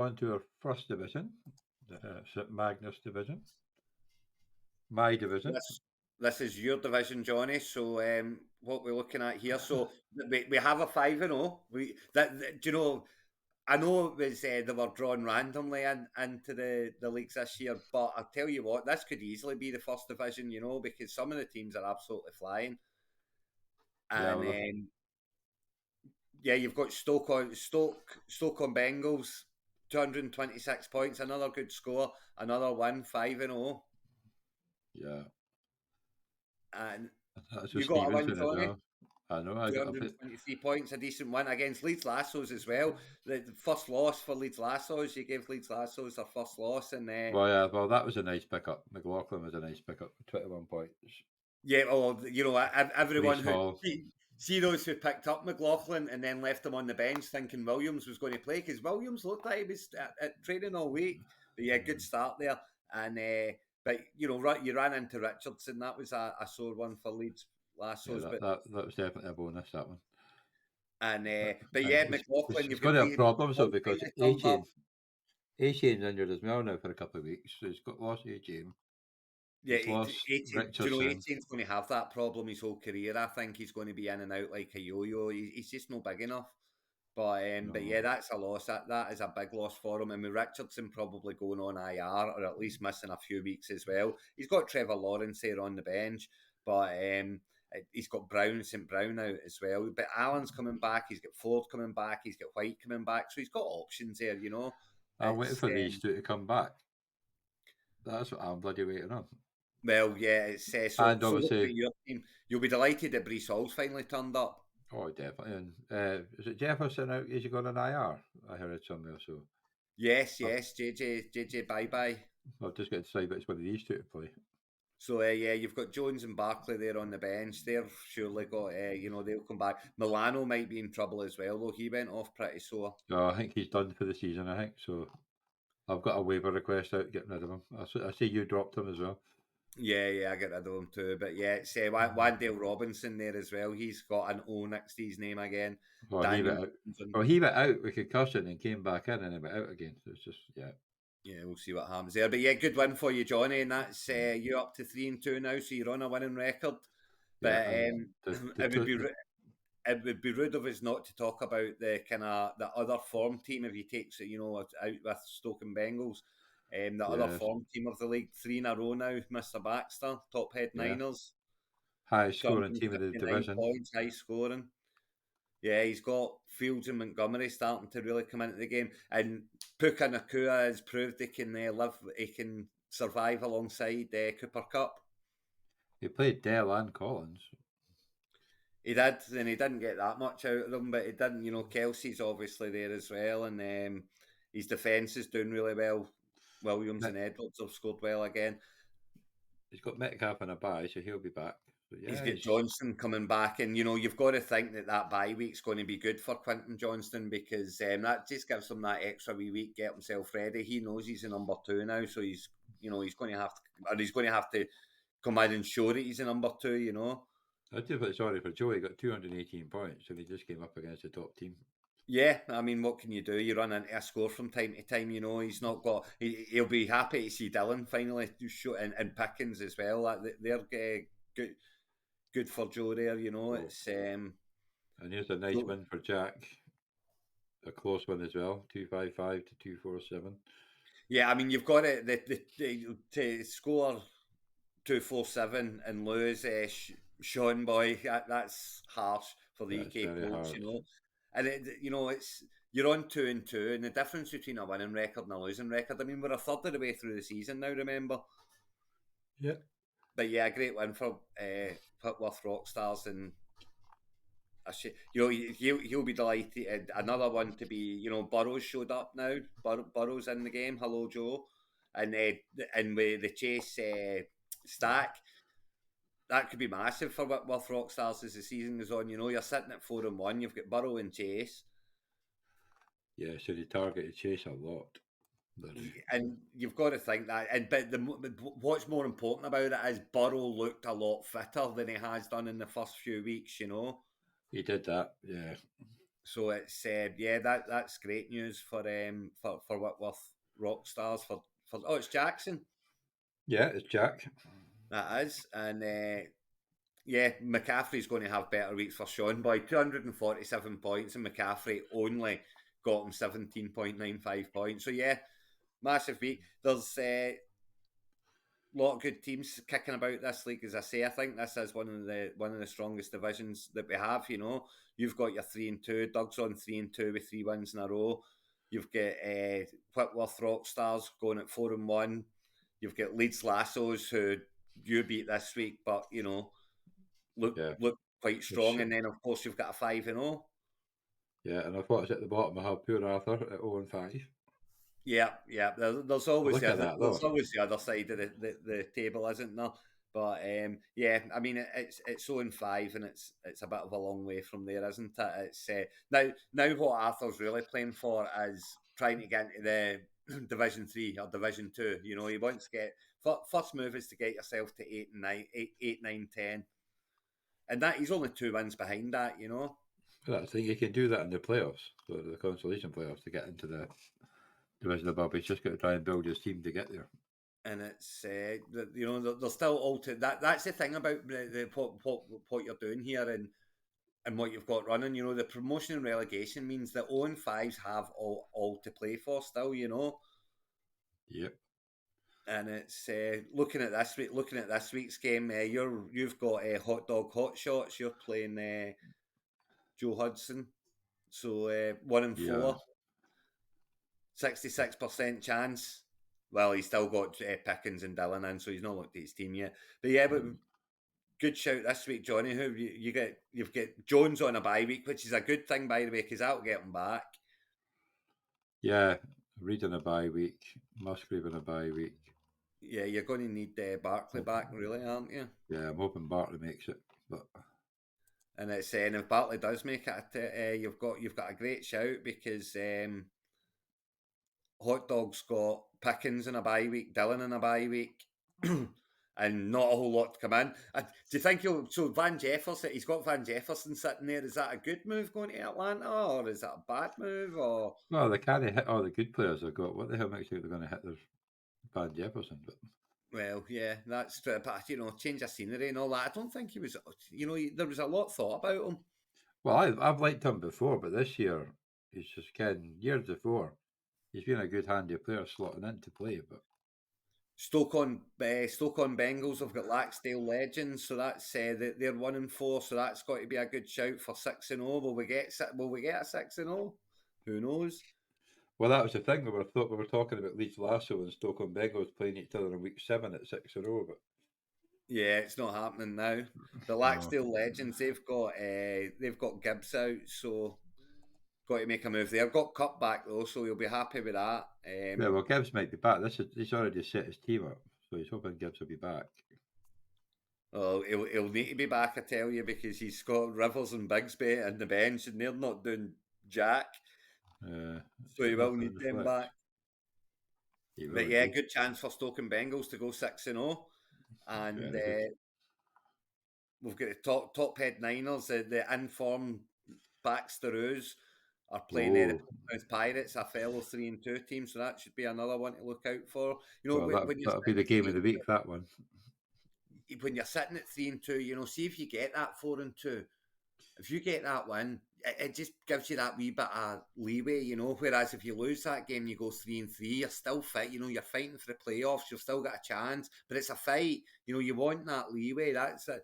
on to our first division, the Magnus Division. My division. This is your division, Johnny. So what we're looking at here. So we have a 5-0. Do you know? I know it was they were drawn randomly into the leagues this year, but I'll tell you what, this could easily be the first division. Because some of the teams are absolutely flying. And you've got Stoke on Bengals, 226 points, another good score, another win, 5-0. Yeah. And that's you got a win, Johnny. Well. I know. I got 223 points, a decent win against Leeds Lassos as well. The first loss for Leeds Lassos. You gave Leeds Lassos their first loss, and well, that was a nice pickup. McLaughlin was a nice pickup, 21 points. Yeah, well, everyone who see those who picked up McLaughlin and then left him on the bench thinking Williams was going to play, because Williams looked like he was at training all week. But yeah, good start there. And but you ran into Richardson. That was a sore one for Leeds Lassos. Yeah, that was definitely a bonus, that one. And but yeah, McLaughlin, you've got to have problems though, because A-Chain's injured as well now for a couple of weeks. So he's got lost A-Chain. Yeah, A-Chain's going to have that problem his whole career. I think he's going to be in and out like a yo-yo. He's just not big enough. But yeah, that's a loss. That is a big loss for him. And with Richardson probably going on IR, or at least missing a few weeks as well. He's got Trevor Lawrence there on the bench, but he's got St. Brown out as well. But Allen's coming back. He's got Ford coming back. He's got White coming back. So he's got options there, I'm waiting for these two to come back. That's what I'm bloody waiting on. Well, yeah, it's so obviously your team. You'll be delighted that Breece Hall's finally turned up. Oh, definitely. And is it Jefferson out? Is he got an IR? I heard it somewhere. So yes, JJ, bye. I've just got to decide which one of these two to play. So yeah, you've got Jones and Barkley there on the bench. They've surely got they'll come back. Milano might be in trouble as well, though. He went off pretty sore. No, I think he's done for the season. I think so. I've got a waiver request out getting rid of him. I see you dropped him as well. Yeah, I get rid of him too. But yeah, it's Wandale Robinson there as well. He's got an O next to his name again. He went out with concussion and came back in and then went out again. So it's just, yeah. Yeah, we'll see what happens there. But yeah, good win for you, Johnny. And that's you up to 3-2 now, so you're on a winning record. But it would be rude of us not to talk about the other form team if he takes it, out with Stoke and Bengals. The other form team of the league, 3 in a row now, Mr. Baxter, top head Niners. High scoring team of the division. Points, high scoring. Yeah, he's got Fields and Montgomery starting to really come into the game. And Puka Nacua has proved he can survive alongside Cooper Kupp. He played Dell and Collins. He did, and he didn't get that much out of them, but he didn't. Kelsey's obviously there as well, and his defence is doing really well. Williams and Edwards have scored well again. He's got Metcalf on a bye, so he'll be back. Yeah, he's got Johnston coming back, and you've got to think that bye week's going to be good for Quentin Johnston, because that just gives him that extra wee week, get himself ready. He knows he's a number 2 now, so he's going to have to come in and show that he's a number 2. I do feel sorry for Joe. He got 218 points, and he just came up against the top team. Yeah, I mean, what can you do? You run into a score from time to time. He's not got. He'll be happy to see Dillon finally show and Pickens as well. They're good for Joe there. It's and here's a nice win for Jack. A close one as well, 255 to 247. Yeah, I mean, you've got it to score 247 and lose. Sean Boy, that's harsh for the UK coach, And it's you're on 2-2, and the difference between a winning record and a losing record. I mean, we're a third of the way through the season now. Remember? Yeah. But yeah, a great win for Whitworth Rockstars, and he'll be delighted. Another one to be, Burrows showed up now. Burrows in the game. Hello, Joe, and with the Chase stack. That could be massive for Whitworth Rockstars as the season goes on. You're sitting at 4-1. You've got Burrow and Chase. Yeah, so they targeted Chase a lot. And you've got to think that. But what's more important about it is Burrow looked a lot fitter than he has done in the first few weeks. He did that, yeah. So it's that's great news for Whitworth Rock Stars for it's Jackson. Yeah, it's Jack. That is, and McCaffrey's going to have better weeks for Sean Boy. 247 points, and McCaffrey only got him 17.95 points. So massive week. There's a lot of good teams kicking about this league. As I say, I think this is one of the strongest divisions that we have. You know, you've got your 3-2. Doug's on 3-2 with 3 wins in a row. You've got Whitworth Rockstars going at 4-1. You've got Leeds Lassos who you beat this week, but you know look quite strong. And then of course you've got a 5-0. Yeah, and I thought it's at the bottom. I have poor Arthur at 0-5. Yeah. There's always there's always the other side of the table, isn't there? But I mean it's 0-5, and it's a bit of a long way from there, isn't it? It's now what Arthur's really playing for is trying to get into the Division 3 or Division 2. You know, he wants to get first move is to get yourself to 8 and 9, 8, 9, 10. And that he's only 2 wins behind that, you know. I think you can do that in the playoffs, so the consolation playoffs, to get into the division above. He's just got to try and build his team to get there. And it's you know there's still all to that. That's the thing about what you're doing here and what you've got running. You know, the promotion and relegation means that 0-5s have all to play for still. You know. Yep. And it's looking at this week's game. You've got Hot Dog Hot Shots. You're playing Joe Hudson. So 1-4, 66% chance. Well, he's still got Pickens and Dillon in, so he's not looked at his team yet. But but good shout this week, Johnny. Who you've got Jones on a bye week, which is a good thing, by the way, because that'll get him back. Yeah, Reed on a bye week, Musgrave on a bye week. Yeah, you're going to need Barkley back, really, aren't you? Yeah, I'm hoping Barkley makes it, but. And it's and if Bartley does make it, you've got a great shout because Hot Dog's got Pickens in a bye week, Dillon in a bye week, and not a whole lot to come in. Do you think so Van Jefferson? He's got Van Jefferson sitting there. Is that a good move going to Atlanta, or is that a bad move? Or well, they can't hit all the good players they've got. What the hell makes you think they're going to hit their Van Jefferson? But well, yeah, that's true. But you know, change of scenery and all that. I don't think he was. You know, there was a lot thought about him. Well, I've liked him before, but this year he's just getting years before. He's been a good handy player slotting in to play, but Stoke on Bengals have got Laxdale Legends, so that's they're 1-4, so that's got to be a good shout for 6-0. Will we get a 6-0? Who knows? Well, that was the thing. We were talking about Leeds Lasso and Stoke on Bengals playing each other in week 7 at 6-0, but yeah, it's not happening now. The Laxdale Legends, they've got Gibbs out, so got to make a move there. Got Cup back though, so you'll be happy with that. Yeah, well, Gibbs might be back. He's already set his team up, so he's hoping Gibbs will be back. Oh, he'll need to be back, I tell you, because he's got Rivers and Bigsby in the bench, and they're not doing jack. So he will need them back. But yeah, good chance for Stoke and Bengals to go 6-0, and we've got the top head Niners, the informed Baxteroos are playing the Portsmouth Pirates, a fellow 3-2 team, so that should be another one to look out for. You know, well, that'll be the game of the week. That one. When you're sitting at 3-2, you know, see if you get that 4-2. If you get that win, it just gives you that wee bit of leeway, you know. Whereas if you lose that game, you go 3-3, you're still fit. You know, you're fighting for the playoffs. You've still got a chance, but it's a fight. You know, you want that leeway. That's it.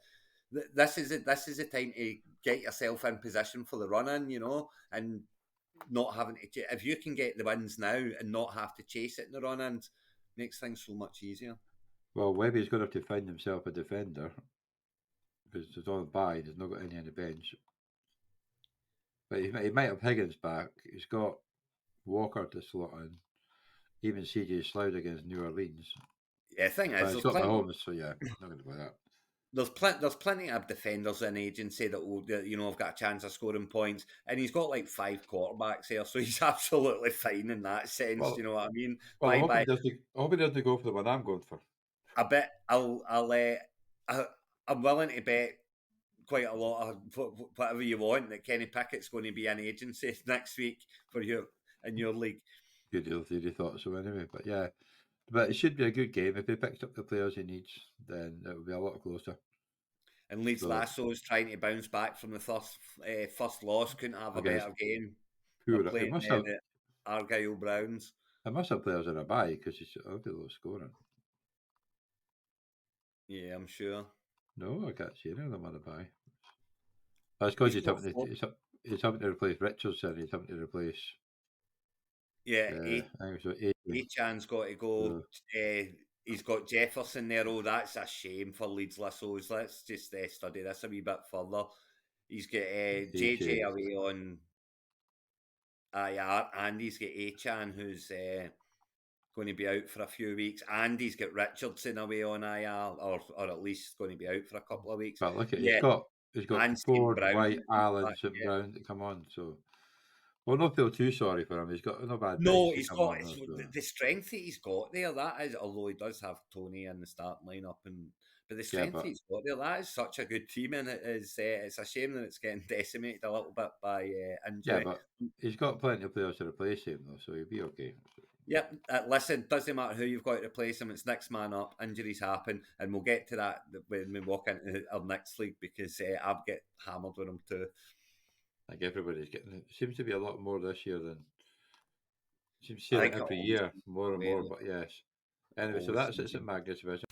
This is it. This is the time to get yourself in position for the run-in, you know, and not having to. If you can get the wins now and not have to chase it in the run-ins, makes things so much easier. Well, Webby's going to have to find himself a defender because he's on bye. He's not got any on the bench. But he might have Higgins back. He's got Walker to slot in. Even CJ Sloud against New Orleans. Yeah, thing is, he's got Mahomes, so yeah, not going to play that. There's plenty of defenders in agency that will, you know, have got a chance of scoring points, and he's got like 5 quarterbacks here, so he's absolutely fine in that sense. Well, you know what I mean? Well, I hope he doesn't go for the one I'm going for. I bet I'm willing to bet quite a lot of whatever you want. That Kenny Pickett's going to be an agency next week for you in your league. Good deal theory thought so anyway, but yeah. But it should be a good game. If he picks up the players he needs, then it will be a lot closer. And Leeds Lasso's trying to bounce back from the first loss. Couldn't have a better game. They're playing the Argyle Browns. I must have players in a bye because he's obviously scoring. Yeah, I'm sure. No, I can't see any of them on a bye. That's because he's having to replace Richardson. He's having to replace. Yeah, Achan's got to go. He's got Jefferson there. Oh, that's a shame for Leeds Lassos. Let's just study this a wee bit further. He's got JJ away on IR, and he's got Achan, who's going to be out for a few weeks, and he's got Richardson away on IR, or at least going to be out for a couple of weeks. But look at he's got Ford, White, Allen, St. Brown to come on. So we'll not feel too sorry for him. He's got no bad. No, he's got the strength that he's got there. That is, although he does have Tony in the starting lineup, but the strength he's got there, that is such a good team, and it's a shame that it's getting decimated a little bit by injury. Yeah, but he's got plenty of players to replace him though, so he'll be okay. Yep. Listen, doesn't matter who you've got to replace him. It's next man up. Injuries happen, and we'll get to that when we walk into our next league because I've get hammered with him too. Like everybody's getting. It seems to be a lot more this year than. Seems to every year more and more, but yes. Anyway, so that's it at Magnus Division.